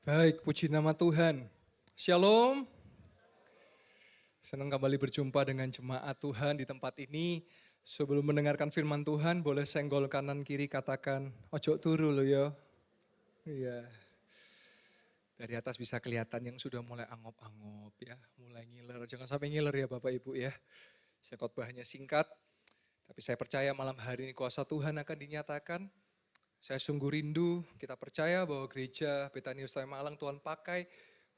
Baik, puji nama Tuhan. Shalom. Senang kembali berjumpa dengan jemaat Tuhan di tempat ini. Sebelum mendengarkan firman Tuhan, boleh senggol kanan kiri katakan, ojo turu lo yo. Iya. Dari atas bisa kelihatan yang sudah mulai angop-angop ya, mulai ngiler. Jangan sampai ngiler ya Bapak Ibu ya. Saya khotbahnya singkat, tapi saya percaya malam hari ini kuasa Tuhan akan dinyatakan. Saya sungguh rindu, kita percaya bahwa gereja Betania Utara Malang Tuhan pakai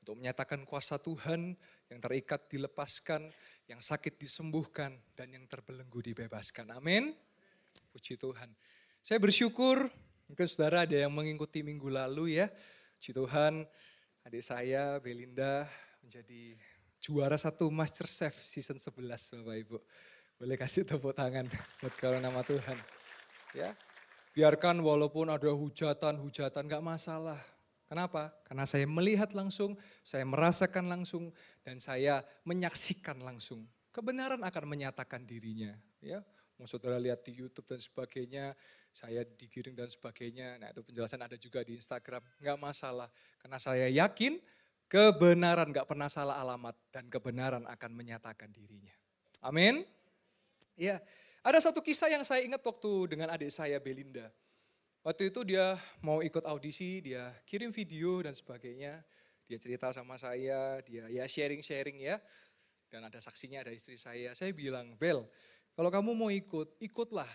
untuk menyatakan kuasa Tuhan, yang terikat dilepaskan, yang sakit disembuhkan, dan yang terbelenggu dibebaskan. Amin. Puji Tuhan. Saya bersyukur, mungkin saudara ada yang mengikuti minggu lalu ya. Puji Tuhan, adik saya Belinda menjadi juara 1 MasterChef season 11 Bapak Ibu. Boleh kasih tepuk tangan buat kalau nama Tuhan. Ya. Biarkan walaupun ada hujatan gak masalah. Kenapa? Karena saya melihat langsung, saya merasakan langsung, dan saya menyaksikan langsung. Kebenaran akan menyatakan dirinya. Ya, mau saudara lihat di YouTube dan sebagainya, saya digiring dan sebagainya. Nah itu penjelasan ada juga di Instagram. Gak masalah, karena saya yakin kebenaran gak pernah salah alamat, dan kebenaran akan menyatakan dirinya. Amin. Ya. Ada satu kisah yang saya ingat waktu dengan adik saya Belinda. Waktu itu dia mau ikut audisi, dia kirim video dan sebagainya. Dia cerita sama saya, dia ya sharing-sharing ya. Dan ada saksinya, ada istri saya. Saya bilang, Bel, kalau kamu mau ikut, ikutlah.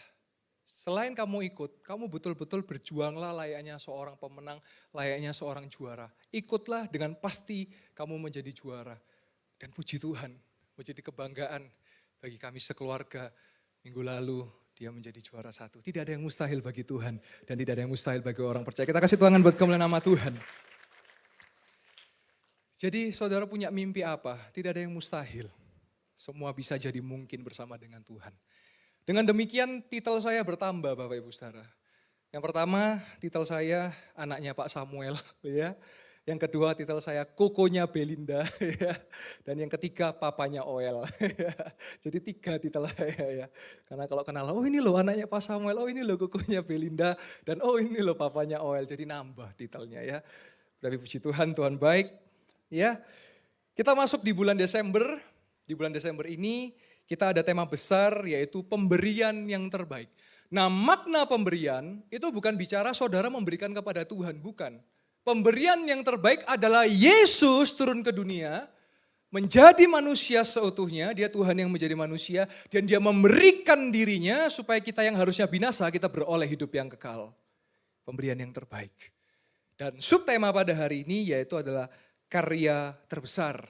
Selain kamu ikut, kamu betul-betul berjuanglah layaknya seorang pemenang, layaknya seorang juara. Ikutlah dengan pasti kamu menjadi juara. Dan puji Tuhan, menjadi kebanggaan bagi kami sekeluarga. Minggu lalu dia menjadi juara 1. Tidak ada yang mustahil bagi Tuhan dan tidak ada yang mustahil bagi orang percaya. Kita kasih tangan buat kemuliaan nama Tuhan. Jadi saudara punya mimpi apa? Tidak ada yang mustahil. Semua bisa jadi mungkin bersama dengan Tuhan. Dengan demikian titel saya bertambah Bapak Ibu Saudara. Yang pertama titel saya anaknya Pak Samuel ya. Yang kedua titel saya kokonya Belinda ya. Dan yang ketiga papanya Oel. Jadi 3 titel saya ya. Karena kalau kenal, oh ini loh anaknya Pak Samuel, oh ini loh kokonya Belinda, dan oh ini loh papanya Oel. Jadi nambah titelnya ya. Tapi puji Tuhan, Tuhan baik. Ya, kita masuk di bulan Desember. Di bulan Desember ini kita ada tema besar yaitu pemberian yang terbaik. Nah makna pemberian itu bukan bicara saudara memberikan kepada Tuhan, bukan. Pemberian yang terbaik adalah Yesus turun ke dunia, menjadi manusia seutuhnya, dia Tuhan yang menjadi manusia, dan dia memberikan dirinya supaya kita yang harusnya binasa, kita beroleh hidup yang kekal. Pemberian yang terbaik. Dan subtema pada hari ini yaitu adalah karya terbesar.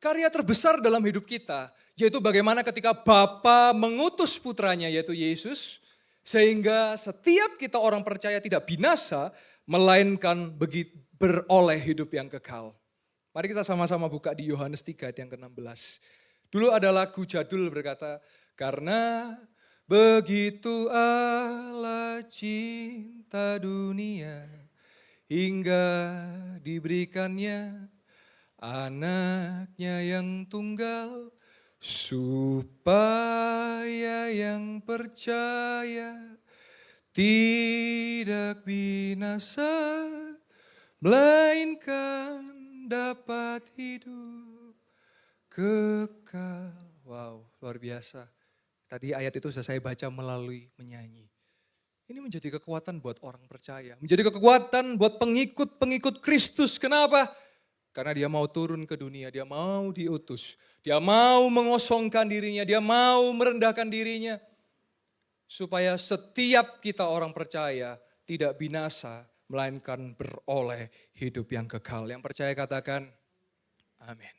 Karya terbesar dalam hidup kita, yaitu bagaimana ketika Bapa mengutus putranya yaitu Yesus, sehingga setiap kita orang percaya tidak binasa, melainkan beroleh hidup yang kekal. Mari kita sama-sama buka di Yohanes 3 ayat yang ke-16. Dulu ada lagu jadul berkata, karena begitu Allah cinta dunia, hingga diberikannya anaknya yang tunggal, supaya yang percaya tidak binasa, melainkan dapat hidup kekal. Wow, luar biasa. Tadi ayat itu sudah saya baca melalui menyanyi. Ini menjadi kekuatan buat orang percaya. Menjadi kekuatan buat pengikut-pengikut Kristus. Kenapa? Karena dia mau turun ke dunia, dia mau diutus. Dia mau mengosongkan dirinya, dia mau merendahkan dirinya. Supaya setiap kita orang percaya tidak binasa, melainkan beroleh hidup yang kekal. Yang percaya katakan, amin.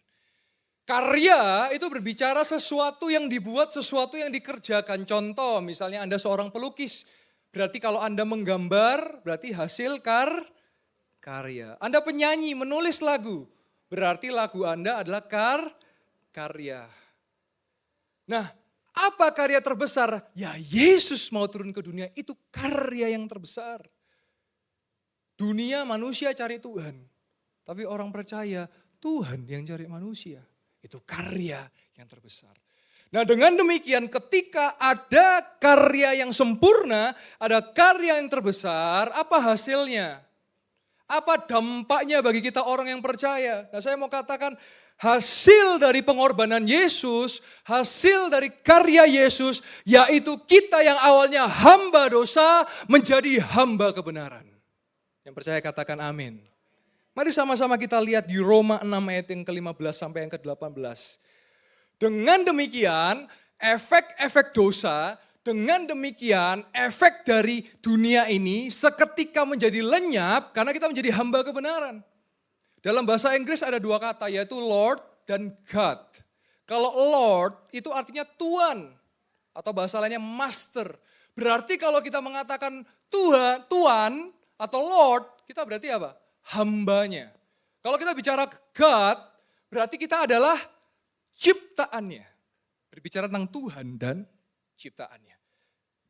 Karya itu berbicara sesuatu yang dibuat, sesuatu yang dikerjakan. Contoh misalnya Anda seorang pelukis, berarti kalau Anda menggambar, berarti hasil karya. Anda penyanyi, menulis lagu, berarti lagu Anda adalah karya. Nah, apa karya terbesar? Ya Yesus mau turun ke dunia, itu karya yang terbesar. Dunia manusia cari Tuhan, tapi orang percaya Tuhan yang cari manusia. Itu karya yang terbesar. Nah dengan demikian ketika ada karya yang sempurna, ada karya yang terbesar, apa hasilnya? Apa dampaknya bagi kita orang yang percaya? Nah, saya mau katakan hasil dari pengorbanan Yesus, hasil dari karya Yesus, yaitu kita yang awalnya hamba dosa menjadi hamba kebenaran. Yang percaya katakan amin. Mari sama-sama kita lihat di Roma 6 ayat yang ke-15 sampai yang ke-18. Dengan demikian, efek-efek dosa, dengan demikian efek dari dunia ini seketika menjadi lenyap karena kita menjadi hamba kebenaran. Dalam bahasa Inggris ada dua kata yaitu Lord dan God. Kalau Lord itu artinya Tuan atau bahasa lainnya Master. Berarti kalau kita mengatakan Tuan atau Lord, kita berarti apa? Hambanya. Kalau kita bicara God, berarti kita adalah ciptaannya. Berbicara tentang Tuhan dan ciptaannya.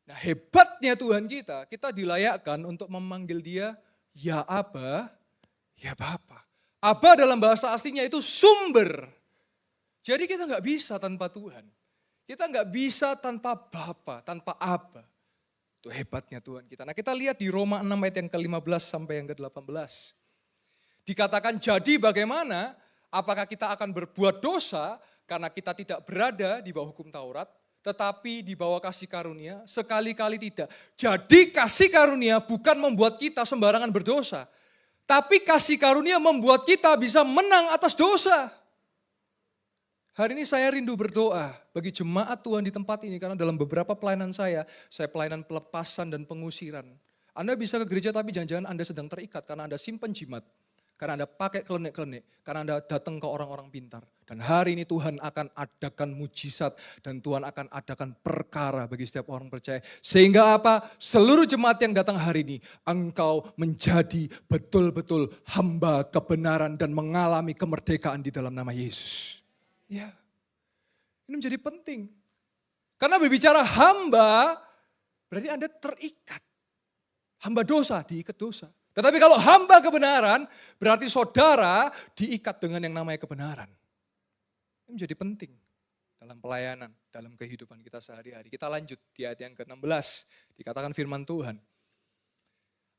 Nah, hebatnya Tuhan kita dilayakkan untuk memanggil dia ya Aba, ya Bapa. Aba dalam bahasa aslinya itu sumber. Jadi kita nggak bisa tanpa Tuhan. Kita nggak bisa tanpa Bapa, tanpa Aba. Itu hebatnya Tuhan kita. Nah, kita lihat di Roma 6 ayat yang ke-15 sampai yang ke-18. Dikatakan jadi bagaimana? Apakah kita akan berbuat dosa karena kita tidak berada di bawah hukum Taurat, tetapi di bawah kasih karunia? Sekali-kali tidak. Jadi kasih karunia bukan membuat kita sembarangan berdosa, tapi kasih karunia membuat kita bisa menang atas dosa. Hari ini saya rindu berdoa bagi jemaat Tuhan di tempat ini, karena dalam beberapa pelayanan saya pelayanan pelepasan dan pengusiran. Anda bisa ke gereja tapi jangan-jangan Anda sedang terikat karena Anda simpen jimat. Karena Anda pakai klenik-klenik, karena Anda datang ke orang-orang pintar. Dan hari ini Tuhan akan adakan mujizat dan Tuhan akan adakan perkara bagi setiap orang percaya. Sehingga apa? Seluruh jemaat yang datang hari ini, engkau menjadi betul-betul hamba kebenaran dan mengalami kemerdekaan di dalam nama Yesus. Ya, ini menjadi penting. Karena berbicara hamba, berarti Anda terikat. Hamba dosa, diikat dosa. Tetapi kalau hamba kebenaran, berarti saudara diikat dengan yang namanya kebenaran. Ini menjadi penting dalam pelayanan, dalam kehidupan kita sehari-hari. Kita lanjut di ayat yang ke-16, dikatakan firman Tuhan.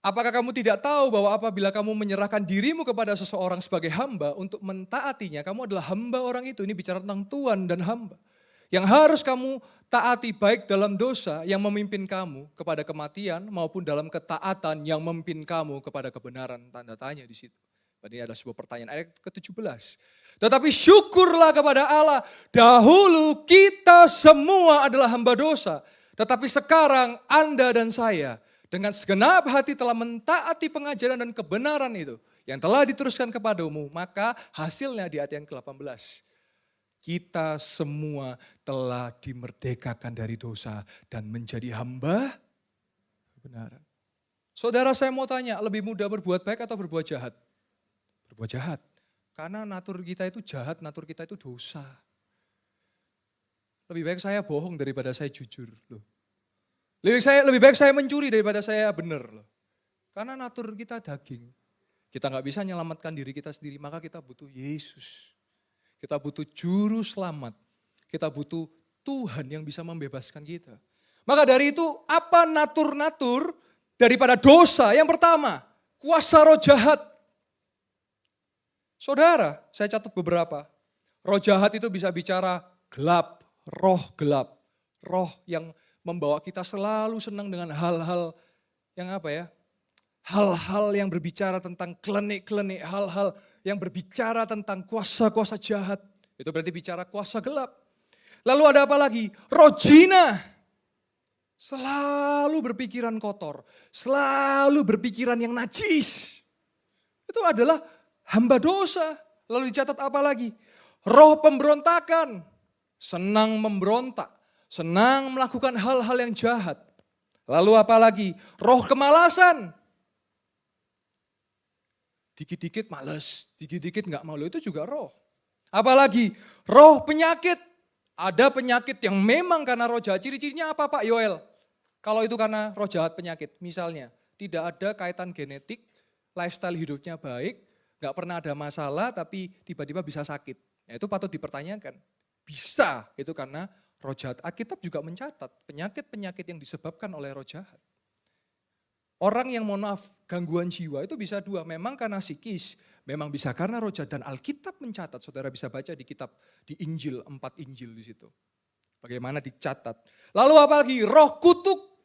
Apakah kamu tidak tahu bahwa apabila kamu menyerahkan dirimu kepada seseorang sebagai hamba untuk mentaatinya, kamu adalah hamba orang itu. Ini bicara tentang tuan dan hamba. Yang harus kamu taati baik dalam dosa yang memimpin kamu kepada kematian maupun dalam ketaatan yang memimpin kamu kepada kebenaran. Tanda tanya di situ. Ini ada sebuah pertanyaan ayat ke-17. Tetapi syukurlah kepada Allah, dahulu kita semua adalah hamba dosa. Tetapi sekarang Anda dan saya dengan segenap hati telah mentaati pengajaran dan kebenaran itu yang telah diteruskan kepadamu, maka hasilnya di ayat yang ke-18. Kita semua telah dimerdekakan dari dosa dan menjadi hamba kebenaran. Saudara, saya mau tanya, lebih mudah berbuat baik atau berbuat jahat? Berbuat jahat. Karena natur kita itu jahat, natur kita itu dosa. Lebih baik saya bohong daripada saya jujur. Loh. Lebih baik saya mencuri daripada saya benar. Loh. Karena natur kita daging. Kita nggak bisa menyelamatkan diri kita sendiri, maka kita butuh Yesus. Kita butuh juru selamat. Kita butuh Tuhan yang bisa membebaskan kita. Maka dari itu apa natur-natur daripada dosa? Yang pertama, kuasa roh jahat. Saudara, saya catat beberapa. Roh jahat itu bisa bicara gelap, roh gelap. Roh yang membawa kita selalu senang dengan hal-hal yang apa ya? Hal-hal yang berbicara tentang klenik-klenik, hal-hal yang berbicara tentang kuasa-kuasa jahat. Itu berarti bicara kuasa gelap. Lalu ada apa lagi? Roh jina. Selalu berpikiran kotor. Selalu berpikiran yang najis. Itu adalah hamba dosa. Lalu dicatat apa lagi? Roh pemberontakan. Senang memberontak. Senang melakukan hal-hal yang jahat. Lalu apa lagi? Roh kemalasan. Dikit-dikit males, dikit-dikit gak mau, itu juga roh. Apalagi roh penyakit. Ada penyakit yang memang karena roh jahat. Ciri-cirinya apa Pak Yoel? Kalau itu karena roh jahat penyakit, misalnya tidak ada kaitan genetik, lifestyle hidupnya baik, gak pernah ada masalah tapi tiba-tiba bisa sakit. Ya, itu patut dipertanyakan. Bisa, itu karena roh jahat. Alkitab juga mencatat penyakit-penyakit yang disebabkan oleh roh jahat. Orang yang mohon maaf gangguan jiwa itu bisa dua, memang karena psikis, memang bisa karena roh jahat, dan Alkitab mencatat, saudara bisa baca di kitab, di Injil, 4 Injil di situ. Bagaimana dicatat. Lalu apalagi roh kutuk.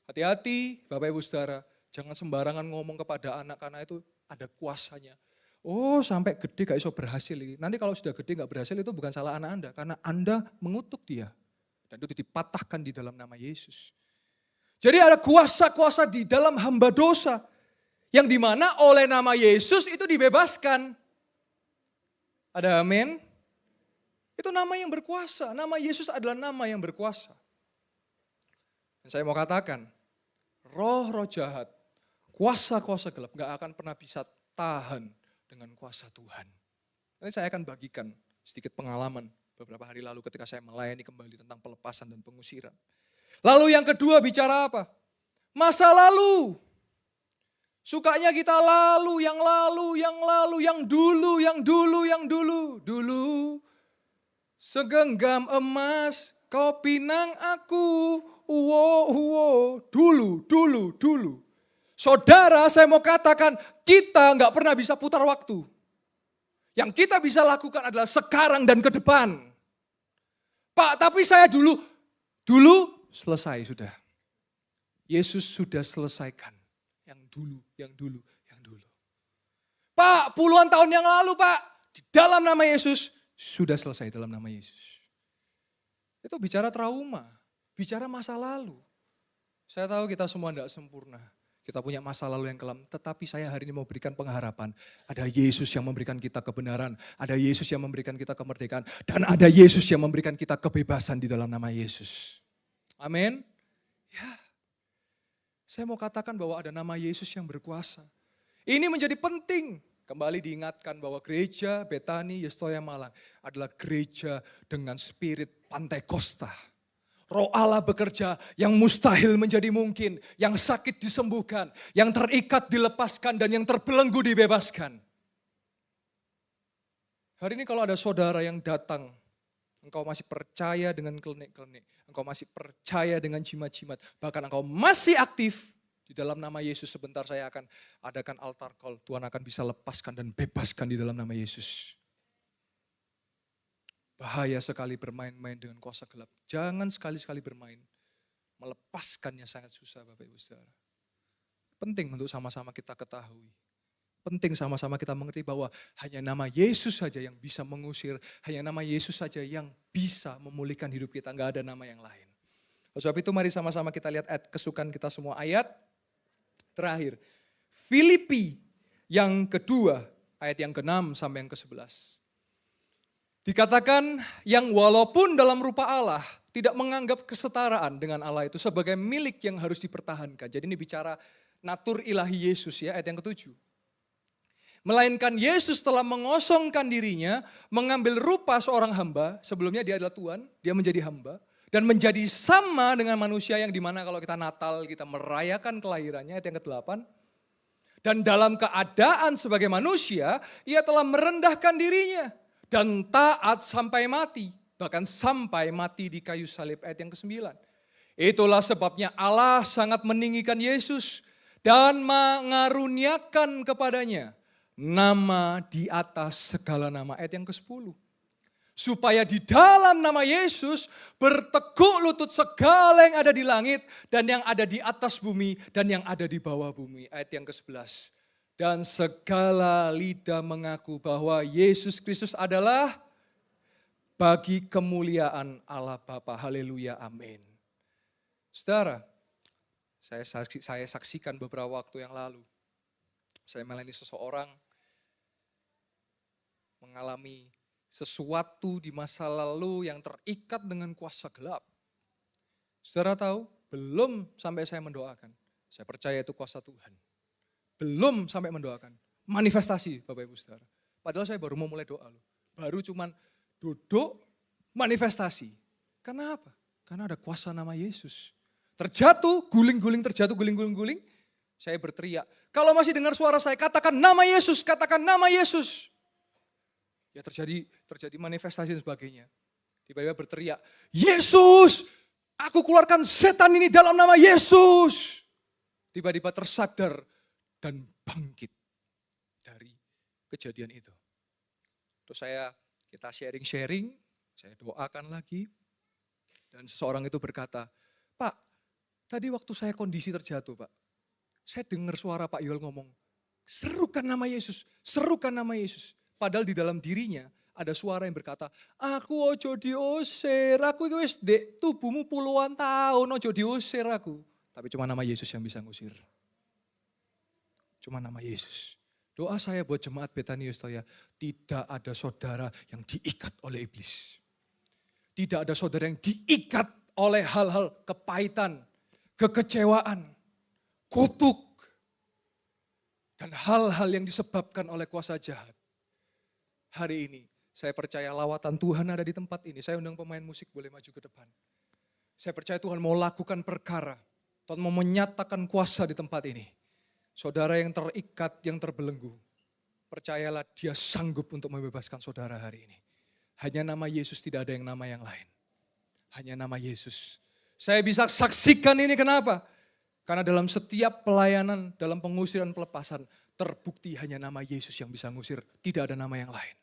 Hati-hati Bapak Ibu Saudara, jangan sembarangan ngomong kepada anak karena itu ada kuasanya. Oh sampai gede gak iso berhasil. Nanti kalau sudah gede gak berhasil itu bukan salah anak Anda, karena Anda mengutuk dia. Dan itu dipatahkan di dalam nama Yesus. Jadi ada kuasa-kuasa di dalam hamba dosa. Yang dimana oleh nama Yesus itu dibebaskan. Ada amin? Itu nama yang berkuasa. Nama Yesus adalah nama yang berkuasa. Dan saya mau katakan, roh-roh jahat, kuasa-kuasa gelap gak akan pernah bisa tahan dengan kuasa Tuhan. Nanti saya akan bagikan sedikit pengalaman beberapa hari lalu ketika saya melayani kembali tentang pelepasan dan pengusiran. Lalu yang kedua bicara apa? Masa lalu. Sukanya kita lalu, yang dulu. Dulu, segenggam emas, kau pinang aku. Dulu. Saudara, saya mau katakan, kita nggak pernah bisa putar waktu. Yang kita bisa lakukan adalah sekarang dan ke depan. Pak, tapi saya dulu selesai sudah. Yesus sudah selesaikan. Yang dulu. Pak, puluhan tahun yang lalu Pak, di dalam nama Yesus, sudah selesai dalam nama Yesus. Itu bicara trauma, bicara masa lalu. Saya tahu kita semua tidak sempurna. Kita punya masa lalu yang kelam, tetapi saya hari ini mau berikan pengharapan. Ada Yesus yang memberikan kita kebenaran, ada Yesus yang memberikan kita kemerdekaan, dan ada Yesus yang memberikan kita kebebasan di dalam nama Yesus. Amin. Ya, saya mau katakan bahwa ada nama Yesus yang berkuasa. Ini menjadi penting. Kembali diingatkan bahwa gereja Betani Yestoya Malang adalah gereja dengan spirit Pantekosta. Roh Allah bekerja, yang mustahil menjadi mungkin, yang sakit disembuhkan, yang terikat dilepaskan, dan yang terbelenggu dibebaskan. Hari ini kalau ada saudara yang datang, engkau masih percaya dengan klinik-klinik, engkau masih percaya dengan jimat-jimat, bahkan engkau masih aktif, di dalam nama Yesus sebentar saya akan adakan altar call, Tuhan akan bisa lepaskan dan bebaskan di dalam nama Yesus. Bahaya sekali bermain-main dengan kuasa gelap. Jangan sekali-sekali bermain. Melepaskannya sangat susah Bapak Ibu Saudara. Penting untuk sama-sama kita ketahui. Penting sama-sama kita mengerti bahwa hanya nama Yesus saja yang bisa mengusir. Hanya nama Yesus saja yang bisa memulihkan hidup kita. Enggak ada nama yang lain. Oleh sebab itu mari sama-sama kita lihat ayat kesukaan kita semua. Ayat terakhir. Filipi yang kedua. Ayat yang ke-6 sampai yang ke-11. Dikatakan yang walaupun dalam rupa Allah tidak menganggap kesetaraan dengan Allah itu sebagai milik yang harus dipertahankan. Jadi ini bicara natur ilahi Yesus ya, ayat yang ke-7. Melainkan Yesus telah mengosongkan dirinya, mengambil rupa seorang hamba, sebelumnya dia adalah Tuhan, dia menjadi hamba. Dan menjadi sama dengan manusia yang dimana kalau kita Natal kita merayakan kelahirannya, ayat yang ke-8. Dan dalam keadaan sebagai manusia, ia telah merendahkan dirinya. Dan taat sampai mati, bahkan sampai mati di kayu salib, ayat yang ke-9. Itulah sebabnya Allah sangat meninggikan Yesus dan mengaruniakan kepadanya nama di atas segala nama, ayat yang ke-10. Supaya di dalam nama Yesus bertekuk lutut segala yang ada di langit dan yang ada di atas bumi dan yang ada di bawah bumi, ayat yang ke-11. Dan segala lidah mengaku bahwa Yesus Kristus adalah bagi kemuliaan Allah Bapa. Haleluya, amin. Saudara, saya saksikan beberapa waktu yang lalu. Saya melayani seseorang mengalami sesuatu di masa lalu yang terikat dengan kuasa gelap. Saudara tahu, belum sampai saya mendoakan. Saya percaya itu kuasa Tuhan. Belum sampai mendoakan. Manifestasi Bapak Ibu Saudara. Padahal saya baru mau mulai doa loh. Baru cuman duduk manifestasi. Karena apa? Karena ada kuasa nama Yesus. Terjatuh, guling-guling, terjatuh, guling-guling. Saya berteriak. Kalau masih dengar suara saya, katakan nama Yesus, katakan nama Yesus. Ya terjadi manifestasi dan sebagainya. Tiba-tiba berteriak, Yesus, aku keluarkan setan ini dalam nama Yesus. tiba-tiba tersadar dan bangkit dari kejadian itu. Terus kita sharing-sharing, saya doakan lagi. Dan seseorang itu berkata, Pak, tadi waktu saya kondisi terjatuh Pak, saya dengar suara Pak Yoel ngomong, serukan nama Yesus, serukan nama Yesus. Padahal di dalam dirinya ada suara yang berkata, aku ojo diusir, aku wis dek tubuhmu puluhan tahun, ojo diusir aku. Tapi cuma nama Yesus yang bisa ngusir. Cuma nama Yesus. Doa saya buat jemaat Betania Ustoya, tidak ada saudara yang diikat oleh iblis. Tidak ada saudara yang diikat oleh hal-hal kepahitan, kekecewaan, kutuk, dan hal-hal yang disebabkan oleh kuasa jahat. Hari ini saya percaya lawatan Tuhan ada di tempat ini. Saya undang pemain musik boleh maju ke depan. Saya percaya Tuhan mau lakukan perkara. Tuhan mau menyatakan kuasa di tempat ini. Saudara yang terikat, yang terbelenggu, percayalah dia sanggup untuk membebaskan saudara hari ini. Hanya nama Yesus, tidak ada yang nama yang lain. Hanya nama Yesus. Saya bisa saksikan ini kenapa? Karena dalam setiap pelayanan, dalam pengusiran pelepasan, terbukti hanya nama Yesus yang bisa ngusir, tidak ada nama yang lain.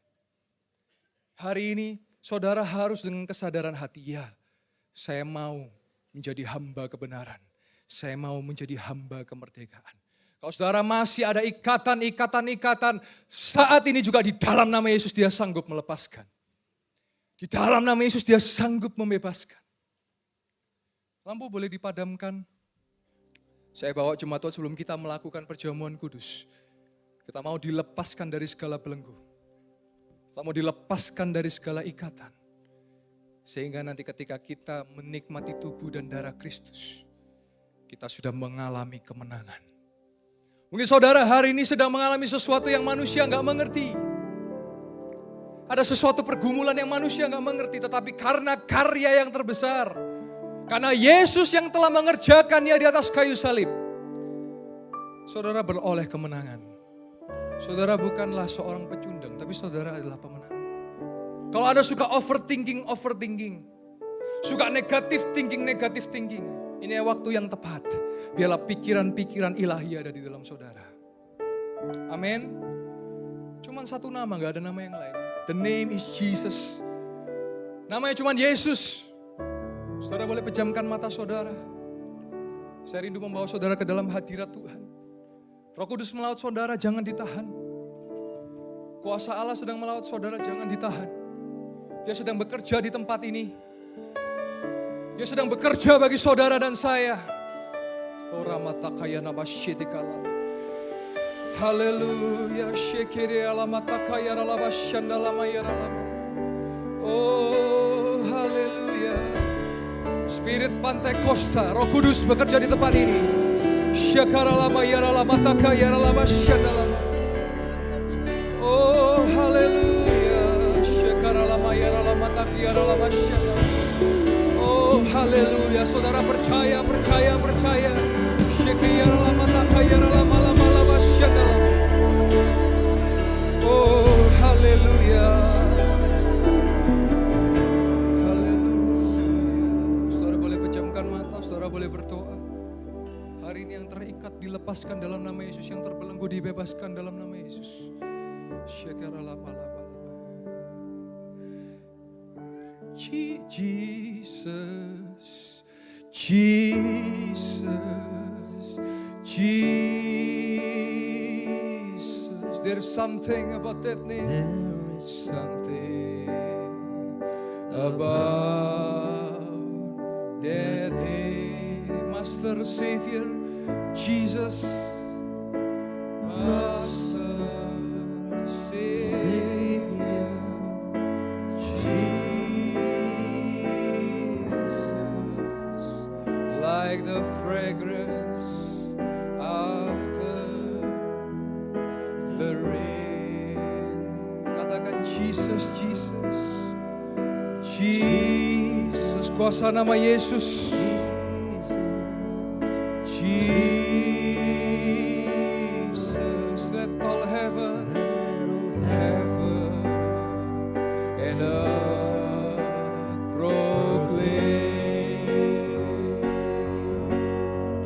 Hari ini saudara harus dengan kesadaran hati, ya saya mau menjadi hamba kebenaran. Saya mau menjadi hamba kemerdekaan. Kalau saudara masih ada ikatan, saat ini juga di dalam nama Yesus dia sanggup melepaskan. Di dalam nama Yesus dia sanggup membebaskan. Lampu boleh dipadamkan. Saya bawa jemaat Tuhan sebelum kita melakukan perjamuan kudus. Kita mau dilepaskan dari segala belenggu. Kita mau dilepaskan dari segala ikatan. Sehingga nanti ketika kita menikmati tubuh dan darah Kristus, kita sudah mengalami kemenangan. Mungkin saudara hari ini sedang mengalami sesuatu yang manusia nggak mengerti. Ada sesuatu pergumulan yang manusia nggak mengerti, tetapi karena karya yang terbesar, karena Yesus yang telah mengerjakannya di atas kayu salib, saudara beroleh kemenangan. Saudara bukanlah seorang pecundang, tapi saudara adalah pemenang. Kalau ada suka overthinking, suka negative thinking, ini waktu yang tepat. Biarlah pikiran-pikiran ilahi ada di dalam saudara. Amin. Cuman satu nama, gak ada nama yang lain. The name is Jesus. Namanya cuman Yesus. Saudara boleh pejamkan mata saudara. Saya rindu membawa saudara ke dalam hadirat Tuhan. Roh Kudus melaut saudara, jangan ditahan. Kuasa Allah sedang melaut saudara, jangan ditahan. Dia sedang bekerja di tempat ini. Dia sedang bekerja bagi saudara dan saya. Haleluya. Oh, haleluya. Spirit Pantai Costa, Roh Kudus bekerja di tempat ini. Oh, haleluya. Oh, haleluya. Saudara percaya. Oh, haleluya. Saudara boleh pejamkan mata, saudara boleh berdoa. Hari ini yang terikat dilepaskan dalam nama Yesus, yang terbelenggu dibebaskan dalam nama Yesus. Jesus, there's something about that name. There is something about that name. Master Savior, Jesus, Master Savior, Jesus, like the fragrance after the rain. Katakan Jesus, Jesus, Jesus, kuasa nama Yesus. Jesus, let all heaven and earth proclaim.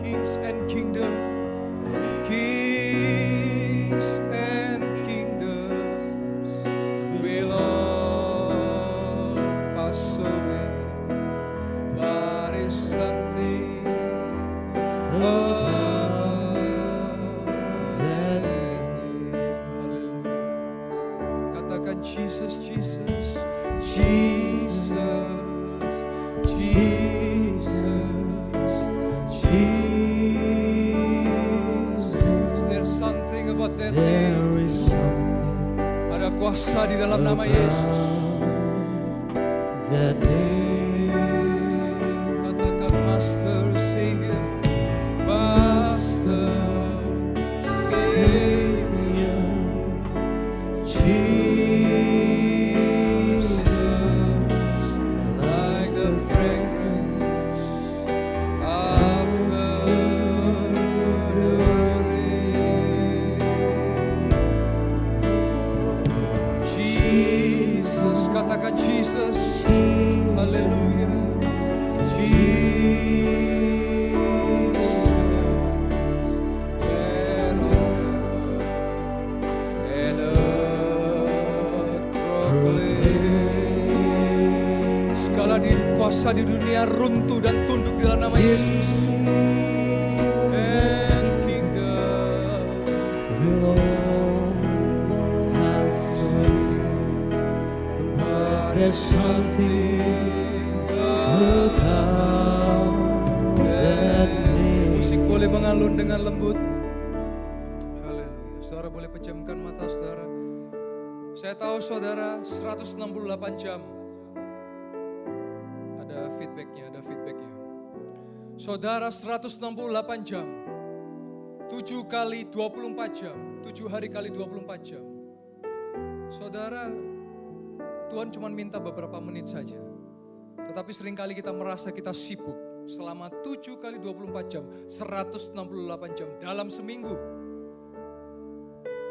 Kings and kingdom katakan Jesus, Jesus, Jesus, Jesus, Jesus. There's something about that name. Ada kuasa di dalam nama Yesus. That name. Katakan Master, Savior, Master, Savior, Jesus, like the fragrance after the rain. Jesus, katakan Jesus, haleluya. Kuasa di dunia runtuh dan tunduk di dalam nama Yesus. And kingdom will all pass away, but there's something about that name. Musik boleh mengalun dengan lembut. Haleluya. Saudara boleh pejamkan mata saudara. Saya tahu saudara 168 jam. Ada feedbacknya. Saudara 168 jam. 7 kali 24 jam. 7 hari kali 24 jam. Saudara, Tuhan cuma minta beberapa menit saja. Tetapi seringkali kita merasa kita sibuk. Selama 7 kali 24 jam. 168 jam dalam seminggu.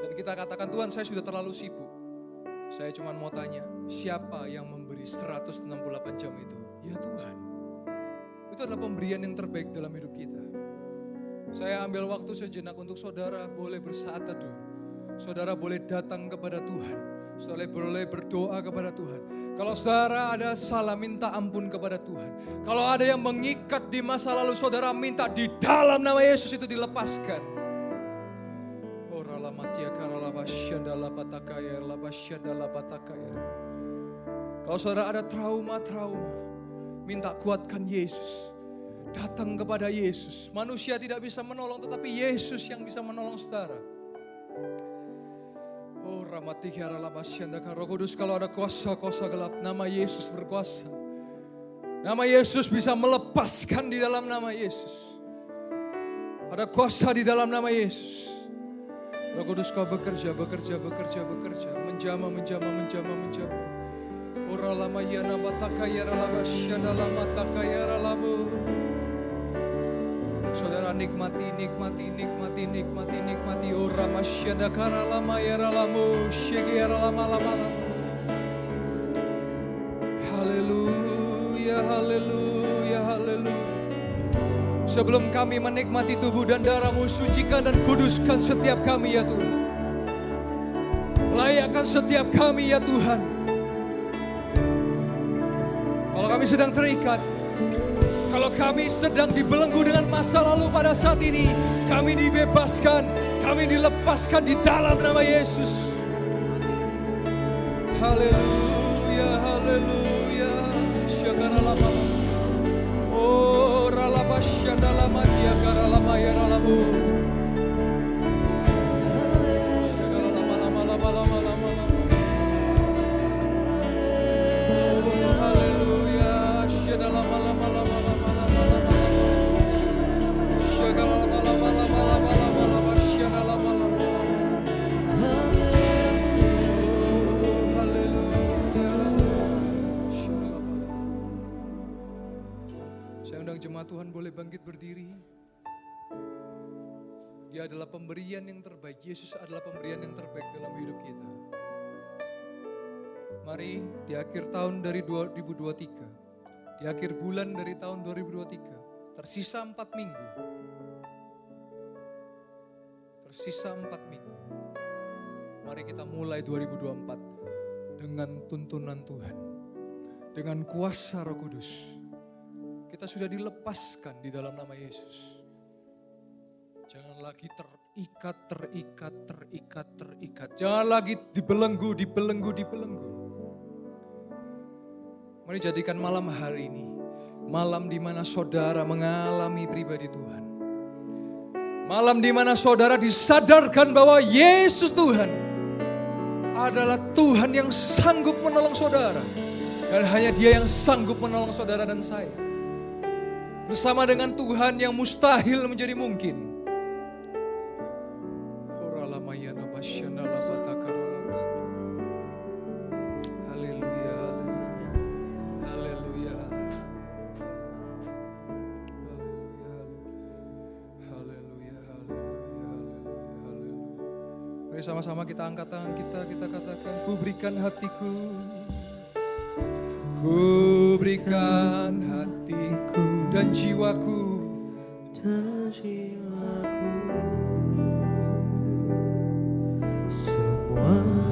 Dan kita katakan, Tuhan saya sudah terlalu sibuk. Saya cuma mau tanya, siapa yang memberi 168 jam itu? Ya Tuhan. Itu adalah pemberian yang terbaik dalam hidup kita. Saya ambil waktu sejenak untuk saudara boleh bersaat teduh. Saudara boleh datang kepada Tuhan. Saudara boleh berdoa kepada Tuhan. Kalau saudara ada salah, minta ampun kepada Tuhan. Kalau ada yang mengikat di masa lalu, saudara minta di dalam nama Yesus itu dilepaskan. Kalau saudara ada trauma, minta kuatkan Yesus. Datang kepada Yesus. Manusia tidak bisa menolong, tetapi Yesus yang bisa menolong saudara. Oh Ramatikara Labasyandaka Roh Kudus, kalau ada kuasa-kuasa gelap, nama Yesus berkuasa. Nama Yesus bisa melepaskan di dalam nama Yesus. Ada kuasa di dalam nama Yesus. Roh Kudus kau bekerja. Menjama. Ora lama yana bataka yara lama syada lama taka yara lama. Saudara nikmati. Ora masyada kara lama yara lama syegi yara lama. Haleluya. Sebelum kami menikmati tubuh dan darah-Mu, sucikan dan kuduskan setiap kami ya Tuhan. Layakkan setiap kami ya Tuhan. Kalau kami sedang terikat, kalau kami sedang dibelenggu dengan masa lalu pada saat ini, kami dibebaskan, kami dilepaskan di dalam nama Yesus. Haleluya. Syakara lama. Oh, ralaba syada lama dia kara lama ya ralamu. Syakara lama. Oh, haleluya. Syada lama. Syakara lama. Syada lama. Jemaat Tuhan boleh bangkit berdiri. Dia adalah pemberian yang terbaik. Yesus adalah pemberian yang terbaik dalam hidup kita. Mari di akhir tahun dari 2023, di akhir bulan dari tahun 2023, tersisa 4 minggu. Mari kita mulai 2024 dengan tuntunan Tuhan, dengan kuasa Roh Kudus. Kita sudah dilepaskan di dalam nama Yesus. Jangan lagi terikat. Jangan lagi dibelenggu. Mari jadikan malam hari ini malam di mana saudara mengalami pribadi Tuhan. Malam di mana saudara disadarkan bahwa Yesus Tuhan adalah Tuhan yang sanggup menolong saudara. Dan hanya Dia yang sanggup menolong saudara dan saya. Bersama dengan Tuhan yang mustahil menjadi mungkin. Mari sama-sama kita angkat tangan kita katakan, ku berikan hatiku. Ku berikan hatiku dan jiwaku. Semua